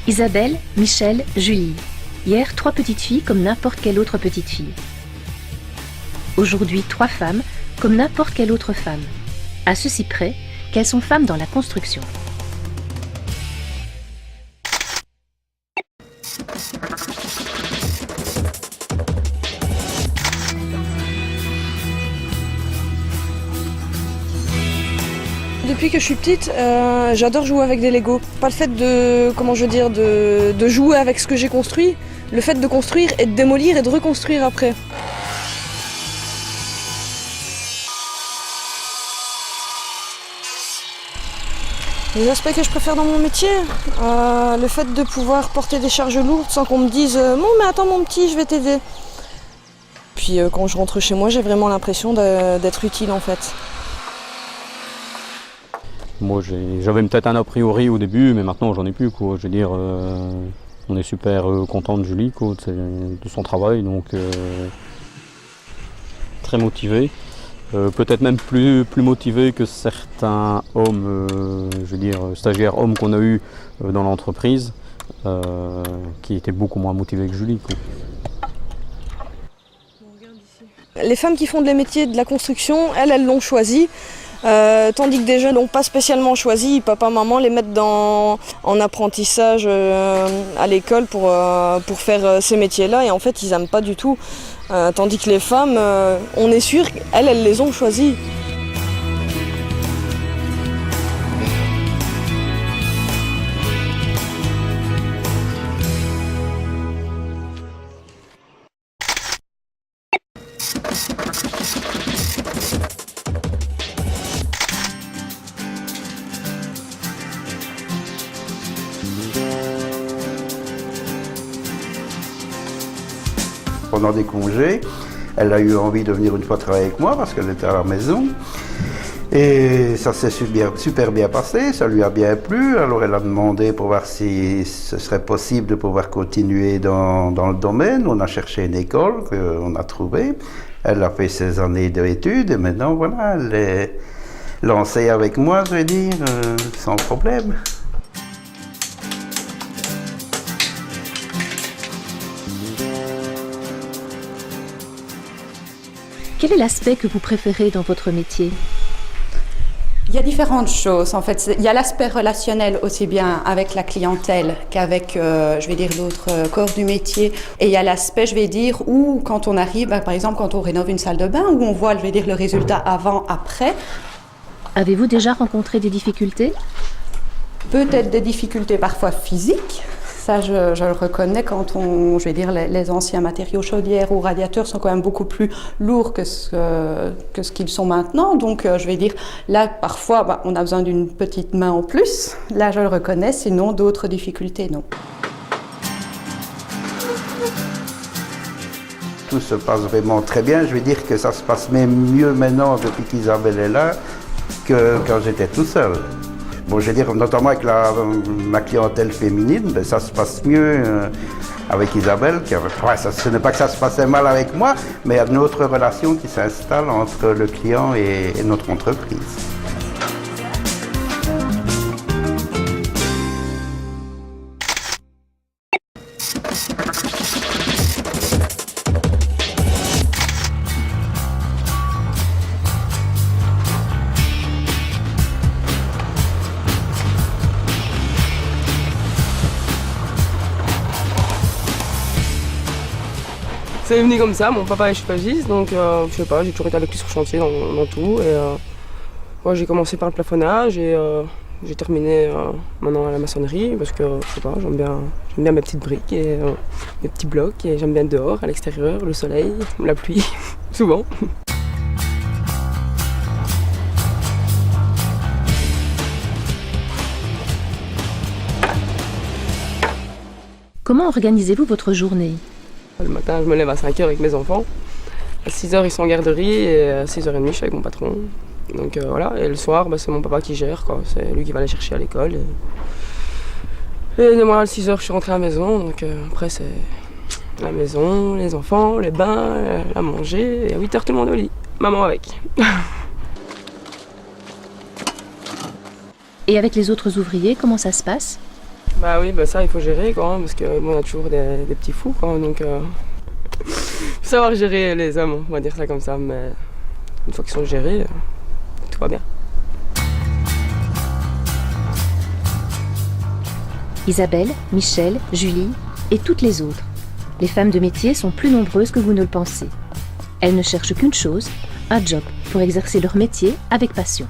Isabelle, Michel, Julie. Hier, 3 petites filles comme n'importe quelle autre petite fille. Aujourd'hui, 3 femmes comme n'importe quelle autre femme. À ceci près qu'elles sont femmes dans la construction. Depuis que je suis petite, j'adore jouer avec des Lego. Pas le fait de jouer avec ce que j'ai construit, le fait de construire et de démolir et de reconstruire après. Les aspects que je préfère dans mon métier, le fait de pouvoir porter des charges lourdes sans qu'on me dise « Bon, mais attends mon petit, je vais t'aider ». Puis quand je rentre chez moi, j'ai vraiment l'impression d'être utile en fait. Moi j'avais peut-être un a priori au début, mais maintenant j'en ai plus quoi. Je veux dire, on est super content de Julie quoi, de son travail, donc très motivé. Peut-être même plus motivé que certains hommes, je veux dire stagiaires hommes qu'on a eu dans l'entreprise, qui étaient beaucoup moins motivés que Julie quoi. Les femmes qui font des métiers de la construction, elles l'ont choisi. Tandis que des jeunes n'ont pas spécialement choisi, papa, maman les mettent en apprentissage à l'école pour faire ces métiers-là et en fait ils n'aiment pas du tout. Tandis que les femmes, on est sûr qu'elles les ont choisis. Pendant des congés, elle a eu envie de venir une fois travailler avec moi parce qu'elle était à la maison. Et ça s'est super bien passé, ça lui a bien plu. Alors elle a demandé pour voir si ce serait possible de pouvoir continuer dans le domaine. On a cherché une école qu'on a trouvée. Elle a fait ses années d'études et maintenant voilà, elle est lancée avec moi, je vais dire, sans problème. Quel est l'aspect que vous préférez dans votre métier ? Il y a différentes choses en fait. Il y a l'aspect relationnel aussi bien avec la clientèle qu'avec, je vais dire, l'autre corps du métier. Et il y a l'aspect, je vais dire, où quand on arrive, par exemple, quand on rénove une salle de bain, où on voit, je vais dire, le résultat avant, après. Avez-vous déjà rencontré des difficultés ? Peut-être des difficultés parfois physiques. Ça, je le reconnais quand je vais dire, les anciens matériaux chaudières ou radiateurs sont quand même beaucoup plus lourds que ce qu'ils sont maintenant. Donc, je vais dire, là, parfois, on a besoin d'une petite main en plus. Là, je le reconnais, sinon d'autres difficultés, non. Tout se passe vraiment très bien. Je vais dire que ça se passe même mieux maintenant depuis qu'Isabelle est là que quand j'étais tout seul. Bon, je veux dire, notamment avec ma clientèle féminine, ben, ça se passe mieux avec Isabelle. Ce n'est pas que ça se passait mal avec moi, mais il y a une autre relation qui s'installe entre le client et notre entreprise. C'est venu comme ça, mon papa est chauffagiste, donc je sais pas, j'ai toujours été avec lui sur chantier dans tout. Et moi j'ai commencé par le plafonnage et j'ai terminé maintenant à la maçonnerie parce que je sais pas, j'aime bien mes petites briques et mes petits blocs et j'aime bien dehors, à l'extérieur, le soleil, la pluie, souvent. Comment organisez-vous votre journée ? Le matin, je me lève à 5h avec mes enfants. À 6h, ils sont en garderie et à 6h30, je suis avec mon patron. Donc voilà, et le soir, c'est mon papa qui gère, quoi. C'est lui qui va les chercher à l'école. Et moi, à 6h, je suis rentrée à la maison. Donc après, c'est la maison, les enfants, les bains, à manger. Et à 8h, tout le monde au lit. Maman avec. Et avec les autres ouvriers, comment ça se passe ? Bah oui, bah ça il faut gérer quoi, parce que bon, on a toujours des petits fous quoi, donc faut savoir gérer les hommes, on va dire ça comme ça, mais une fois qu'ils sont gérés, tout va bien. Isabelle, Michel, Julie et toutes les autres. Les femmes de métier sont plus nombreuses que vous ne le pensez. Elles ne cherchent qu'une chose, un job pour exercer leur métier avec passion.